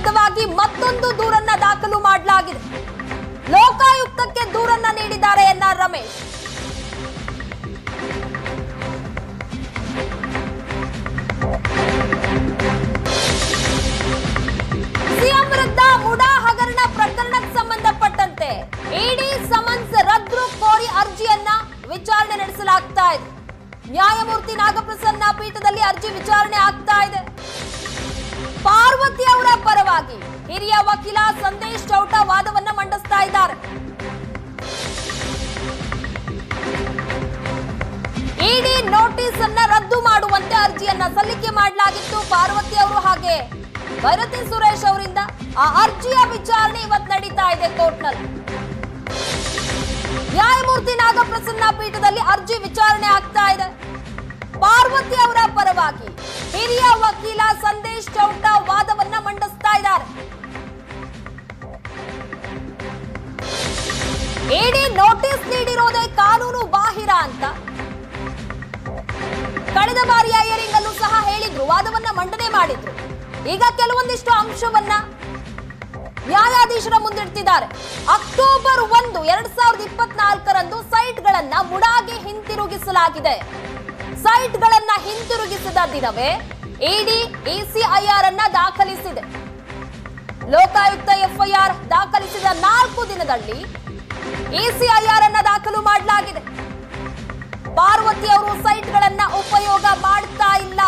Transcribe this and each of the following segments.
ವಿರುದ್ಧವಾಗಿ ಮತ್ತೊಂದು ದೂರನ್ನ ದಾಖಲು ಮಾಡಲಾಗಿದೆ. ಲೋಕಾಯುಕ್ತಕ್ಕೆ ದೂರನ್ನ ನೀಡಿದ್ದಾರೆ ಎನ್ಆರ್ ರಮೇಶ್. ಸಿಎಂ ವಿರುದ್ಧ ಮುಡಾ ಹಗರಣ ಪ್ರಕರಣಕ್ಕೆ ಸಂಬಂಧಪಟ್ಟಂತೆ ಇಡಿ ಸಮನ್ಸ್ ರದ್ದು ಕೋರಿ ಅರ್ಜಿಯನ್ನ ವಿಚಾರಣೆ ನಡೆಸಲಾಗ್ತಾ ಇದೆ. ನ್ಯಾಯಮೂರ್ತಿ ನಾಗಪ್ರಸನ್ನ ಪೀಠದಲ್ಲಿ ಅರ್ಜಿ ವಿಚಾರಣೆ ಆಗ್ತಾ ಇದೆ. ಪಾರ್ವತಿ ಅವರ ಪರವಾಗಿ ಹಿರಿಯ ವಕೀಲ ಸಂದೇಶ್ ಚೌಟ ವಾದವನ್ನ ಮಂಡಿಸ್ತಾ ಇದ್ದಾರೆ. ಇಡಿ ನೋಟಿಸ್ ಅನ್ನ ರದ್ದು ಮಾಡುವಂತೆ ಅರ್ಜಿಯನ್ನ ಸಲ್ಲಿಕೆ ಮಾಡಲಾಗಿತ್ತು. ಪಾರ್ವತಿ ಅವರು ಹಾಗೆ ಭೈರತಿ ಸುರೇಶ್ ಅವರಿಂದ ಆ ಅರ್ಜಿಯ ವಿಚಾರಣೆ ಇವತ್ತು ನಡೀತಾ ಇದೆ ಕೋರ್ಟ್ನಲ್ಲಿ. ನ್ಯಾಯಮೂರ್ತಿ ನಾಗಪ್ರಸನ್ನ ಪೀಠದಲ್ಲಿ ಅರ್ಜಿ ವಿಚಾರಣೆ ಆಗ್ತಾ ಇದೆ. ಪಾರ್ವತಿ ಅವರ ಪರವಾಗಿ ಹಿರಿಯ ವಕೀಲ ಸಂದೇಶ್ ಚೌಟ ವಾದವನ್ನ ಮಂಡಿಸ್ತಾ ಇದ್ದಾರೆ. ಇಡಿ ನೋಟಿಸ್ ನೀಡಿರೋದೇ ಕಾನೂನು ಬಾಹಿರ ಅಂತ ಕಳೆದ ಬಾರಿಯ ಹಿಯರಿಂಗ್ ಅಲ್ಲೂ ಸಹ ಹೇಳಿದ್ರು, ವಾದವನ್ನ ಮಂಡನೆ ಮಾಡಿದ್ರು. ಈಗ ಕೆಲವೊಂದಿಷ್ಟು ಅಂಶವನ್ನ ನ್ಯಾಯಾಧೀಶರ ಮುಂದಿಡ್ತಿದ್ದಾರೆ. ಅಕ್ಟೋಬರ್ 1, 2024ರಂದು ಸೈಟ್ಗಳನ್ನ ಮುಡಾಗೆ ಹಿಂತಿರುಗಿಸಲಾಗಿದೆ. ಸೈಟ್ಗಳನ್ನ ಹಿಂತಿರುಗಿಸಿದ ದಿನವೇ ಇಡಿ ಇಸಿಐಆರ್ ಅನ್ನ ದಾಖಲಿಸಿದೆ. ಲೋಕಾಯುಕ್ತ ಎಫ್ಐಆರ್ ದಾಖಲಿಸಿದ 4 ದಿನದಲ್ಲಿ ಇಸಿಐಆರ್ ಅನ್ನ ದಾಖಲು ಮಾಡಲಾಗಿದೆ. ಪಾರ್ವತಿ ಅವರು ಸೈಟ್ಗಳನ್ನ ಉಪಯೋಗ ಮಾಡ್ತಾ ಇಲ್ಲ.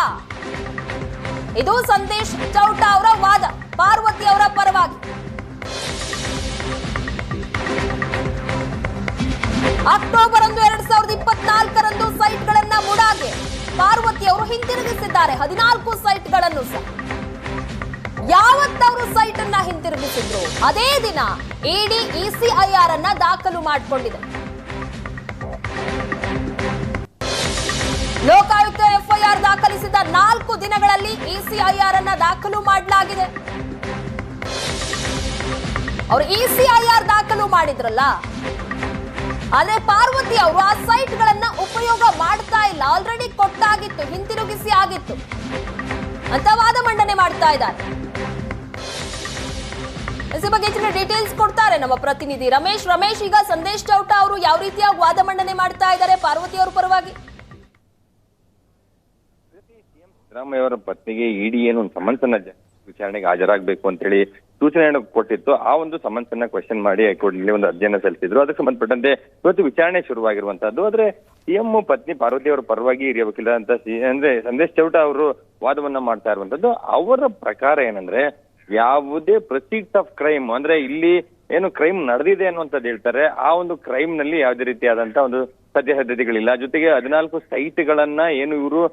ಇದು ಸಂದೇಶ್ ಚೌಟ ಅವರ ವಾದ, ಪಾರ್ವತಿ ಅವರ ಪರವಾಗಿ. ಅಕ್ಟೋಬರ್ 1, 2024ರಂದು ಸೈಟ್ಗಳನ್ನ ಮುಡಾಗೆ ಪಾರ್ವತಿ ಅವರು ಹಿಂತಿರುಗಿಸಿದ್ದಾರೆ. 14 ಸೈಟ್ಗಳನ್ನು ಸಹ. ಯಾವತ್ತವರು ಸೈಟ್ ಅನ್ನ ಹಿಂತಿರುಗಿಸಿದ್ರು ಅದೇ ದಿನ ಇಡಿ ಇಸಿಐಆರ್ ಅನ್ನ ದಾಖಲು ಮಾಡಿಕೊಂಡಿದೆ. ಲೋಕಾಯುಕ್ತ ಎಫ್ಐಆರ್ ದಾಖಲಿಸಿದ 4 ದಿನಗಳಲ್ಲಿ ಇಸಿಐಆರ್ ಅನ್ನ ದಾಖಲು ಮಾಡಲಾಗಿದೆ. ಅವರು ಇಸಿಐಆರ್ ದಾಖಲು ಮಾಡಿದ್ರಲ್ಲ, ಆದ್ರೆ ಪಾರ್ವತಿ ಅವರು ಆ ಸೈಟ್ಗಳನ್ನ ಉಪಯೋಗ ಮಾಡ್ತಾ ಇಲ್ಲ. ಆಲ್ರೆಡಿ ಕೊಟ್ಟಾಗಿತ್ತು, ಹಿಂತಿರುಗಿಸಿ ಆಗಿತ್ತು ಅಂತ ವಾದ ಮಂಡನೆ ಮಾಡ್ತಾ ಇದ್ದಾರೆ. ಇದ್ರ ಬಗ್ಗೆ ಹೆಚ್ಚಿನ ಡೀಟೇಲ್ಸ್ ಕೊಡ್ತಾರೆ ನಮ್ಮ ಪ್ರತಿನಿಧಿ ರಮೇಶ್. ರಮೇಶ್, ಈಗ ಸಂದೇಶ್ ಚೌಟ ಅವರು ಯಾವ ರೀತಿಯ ವಾದ ಮಂಡನೆ ಮಾಡ್ತಾ ಇದ್ದಾರೆ ಪಾರ್ವತಿ ಅವರ ಪರವಾಗಿ? ಸಿದ್ದರಾಮಯ್ಯವರ ಪತ್ನಿಗೆ ಇಡಿ ಏನು ಒಂದು ಸಮನ್ಸನ್ನ ವಿಚಾರಣೆಗೆ ಹಾಜರಾಗಬೇಕು ಅಂತ ಹೇಳಿ ಸೂಚನೆಯನ್ನು ಕೊಟ್ಟಿತ್ತು. ಆ ಒಂದು ಸಮನ್ಸನ್ನ ಕ್ವೆಶ್ಚನ್ ಮಾಡಿ ಹೈಕೋರ್ಟ್ನಲ್ಲಿ ಒಂದು ಅರ್ಜಿಯನ್ನ ಸಲ್ಲಿಸಿದ್ರು. ಅದಕ್ಕೆ ಸಂಬಂಧಪಟ್ಟಂತೆ ಇವತ್ತು ವಿಚಾರಣೆ ಶುರುವಾಗಿರುವಂತಹದ್ದು. ಆದ್ರೆ ಸಿಎಂ ಪತ್ನಿ ಪಾರ್ವತಿ ಅವರ ಪರವಾಗಿ ಹಿರಿಯ ವಕೀಲ ಅಂತ ಅಂದ್ರೆ ಸಂದೇಶ್ ಚೌಟ ಅವರು ವಾದವನ್ನ ಮಾಡ್ತಾ ಇರುವಂತದ್ದು. ಅವರ ಪ್ರಕಾರ ಏನಂದ್ರೆ, ಯಾವುದೇ ಪ್ರೊಸೀಡ್ಸ್ ಆಫ್ ಕ್ರೈಮ್ ಅಂದ್ರೆ ಇಲ್ಲಿ ಏನು ಕ್ರೈಮ್ ನಡೆದಿದೆ ಅನ್ನುವಂಥದ್ದು ಹೇಳ್ತಾರೆ. ಆ ಒಂದು ಕ್ರೈಮ್ ನಲ್ಲಿ ಯಾವುದೇ ರೀತಿಯಾದಂತಹ ಒಂದು ಸತ್ಯಾಸತ್ಯತೆಗಳಿಲ್ಲ. ಜೊತೆಗೆ 14 ಸೈಟ್ಗಳನ್ನ ಏನು ಇವರು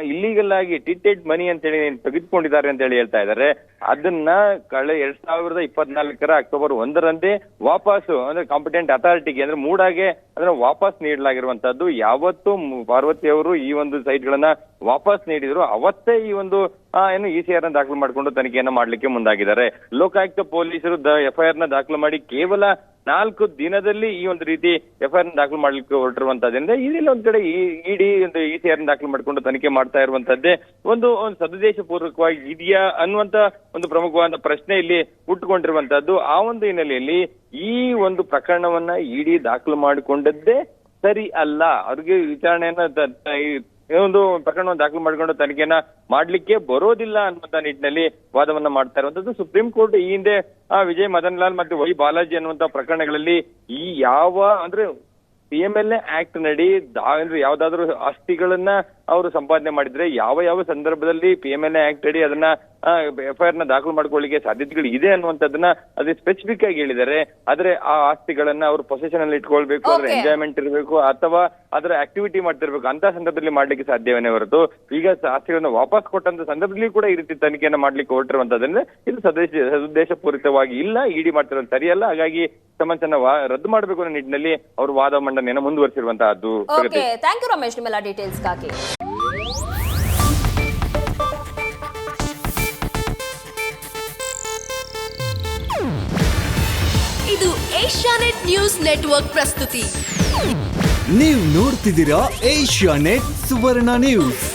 ಇಲ್ಲಿಗಲ್ ಆಗಿ ಟಿಟೆಡ್ ಮನಿ ಅಂತ ಹೇಳಿ ತೆಗೆದುಕೊಂಡಿದ್ದಾರೆ ಅಂತ ಹೇಳಿ ಹೇಳ್ತಾ ಇದ್ದಾರೆ. ಅದನ್ನ 2024 ಅಕ್ಟೋಬರ್ 1ರಂದೇ ವಾಪಸ್ಸು ಅಂದ್ರೆ ಕಾಂಪಿಟೆಂಟ್ ಅಥಾರಿಟಿಗೆ ಅಂದ್ರೆ ಮೂಡಾಗೆ ಅದನ್ನ ವಾಪಸ್ ನೀಡಲಾಗಿರುವಂತದ್ದು. ಯಾವತ್ತು ಪಾರ್ವತಿ ಅವರು ಈ ಒಂದು ಸೈಟ್ಗಳನ್ನ ವಾಪಸ್ ನೀಡಿದ್ರು ಅವತ್ತೇ ಈ ಒಂದು ಏನು ಇಸಿಆರ್ ನ ದಾಖಲು ಮಾಡಿಕೊಂಡು ತನಿಖೆಯನ್ನ ಮಾಡ್ಲಿಕ್ಕೆ ಮುಂದಾಗಿದ್ದಾರೆ. ಲೋಕಾಯುಕ್ತ ಪೊಲೀಸರು ಎಫ್ಐಆರ್ ನ ದಾಖಲು ಮಾಡಿ ಕೇವಲ 4 ದಿನದಲ್ಲಿ ಈ ಒಂದು ರೀತಿ ಎಫ್ಐಆರ್ ನ ದಾಖಲು ಮಾಡ್ಲಿಕ್ಕೆ ಹೊರಟಿರುವಂತದ್ರಿಂದ ಇದೆಲ್ಲ ಒಂದ್ ಕಡೆ ಇಡಿ ಒಂದು ಇಸಿಆರ್ ನ ದಾಖಲು ಮಾಡಿಕೊಂಡು ತನಿಖೆ ಮಾಡ್ತಾ ಇರುವಂತದ್ದೇ ಒಂದು ಸದುದ್ದೇಶ ಪೂರ್ವಕವಾಗಿ ಇದೆಯಾ ಅನ್ನುವಂತ ಒಂದು ಪ್ರಮುಖವಾದ ಪ್ರಶ್ನೆ ಇಲ್ಲಿ ಹುಟ್ಟುಕೊಂಡಿರುವಂತದ್ದು. ಆ ಒಂದು ಹಿನ್ನೆಲೆಯಲ್ಲಿ ಈ ಒಂದು ಪ್ರಕರಣವನ್ನ ಇಡಿ ದಾಖಲು ಮಾಡಿಕೊಂಡದ್ದೇ ಸರಿ ಅಲ್ಲ, ಅವ್ರಿಗೆ ವಿಚಾರಣೆಯನ್ನ ಒಂದು ಪ್ರಕರಣವನ್ನು ದಾಖಲು ಮಾಡಿಕೊಂಡು ತನಿಖೆಯನ್ನ ಮಾಡ್ಲಿಕ್ಕೆ ಬರೋದಿಲ್ಲ ಅನ್ನುವಂತ ನಿಟ್ಟಿನಲ್ಲಿ ವಾದವನ್ನ ಮಾಡ್ತಾ ಇರುವಂತದ್ದು. ಸುಪ್ರೀಂ ಕೋರ್ಟ್ ಈ ಹಿಂದೆ ವಿಜಯ್ ಮದನ್ ಲಾಲ್ ಮತ್ತು ವೈ ಬಾಲಾಜಿ ಅನ್ನುವಂತ ಪ್ರಕರಣಗಳಲ್ಲಿ ಈ ಯಾವ ಅಂದ್ರೆ PMLA ಆಕ್ಟ್ ನಡಿ ಅಂದ್ರೆ ಯಾವ್ದಾದ್ರು ಆಸ್ತಿಗಳನ್ನ ಅವರು ಸಂಪಾದನೆ ಮಾಡಿದ್ರೆ ಯಾವ ಸಂದರ್ಭದಲ್ಲಿ PMLA ಆಕ್ಟ್ ಅಡಿ ಅದನ್ನ ಎಫ್ಐಆರ್ ನ ದಾಖಲು ಮಾಡ್ಕೊಳ್ಳಿಕ್ಕೆ ಸಾಧ್ಯತೆಗಳು ಇದೆ ಅನ್ನುವಂಥದ್ದನ್ನ ಅದೇ ಸ್ಪೆಸಿಫಿಕ್ ಆಗಿ ಹೇಳಿದ್ದಾರೆ. ಆದ್ರೆ ಆ ಆಸ್ತಿಗಳನ್ನ ಅವರು ಪೊಸೆಷನ್ ಅಲ್ಲಿ ಇಟ್ಕೊಳ್ಬೇಕು, ಅದ್ರ ಎಂಜಾಯ್ಮೆಂಟ್ ಇರಬೇಕು ಅಥವಾ ಅದರ ಆಕ್ಟಿವಿಟಿ ಮಾಡ್ತಿರ್ಬೇಕು ಅಂತ ಸಂದರ್ಭದಲ್ಲಿ ಮಾಡ್ಲಿಕ್ಕೆ ಸಾಧ್ಯವೇ ಹೊರತು ಈಗ ಆಸ್ತಿಗಳನ್ನ ವಾಪಸ್ ಕೊಟ್ಟಂತ ಸಂದರ್ಭದಲ್ಲಿ ಕೂಡ ಈ ರೀತಿ ತನಿಖೆಯನ್ನ ಮಾಡ್ಲಿಕ್ಕೆ ಹೊರಟಿರುವಂತದ್ರಿಂದ ಇದು ಸದುದ್ದೇಶ ಪೂರಿತವಾಗಿ ಇಲ್ಲ, ಇಡಿ ಮಾಡ್ತಿರೋದು ಸರಿಯಲ್ಲ. ಹಾಗಾಗಿ ಸಮನ್ಸನ್ನ ರದ್ದು ಮಾಡಬೇಕು ಅನ್ನೋ ನಿಟ್ಟಿನಲ್ಲಿ ಅವರು ವಾದ ಮಂಡನೆಯನ್ನು ಮುಂದುವರಿಸಿರುವಂತಹದ್ದು. ಥ್ಯಾಂಕ್ ಯು ರಮೇಶ್ ನಿಮ್ಮೆಲ್ಲ ಡೀಟೇಲ್ಸ್ಗಾಗಿ. ಇದು ಏಷ್ಯಾನೆಟ್ ನ್ಯೂಸ್ ನೆಟ್ವರ್ಕ್ ಪ್ರಸ್ತುತಿ. ನೀವು ನೋಡ್ತಿದ್ದೀರಾ ಏಷ್ಯಾನೆಟ್ ಸುವರ್ಣ ನ್ಯೂಸ್.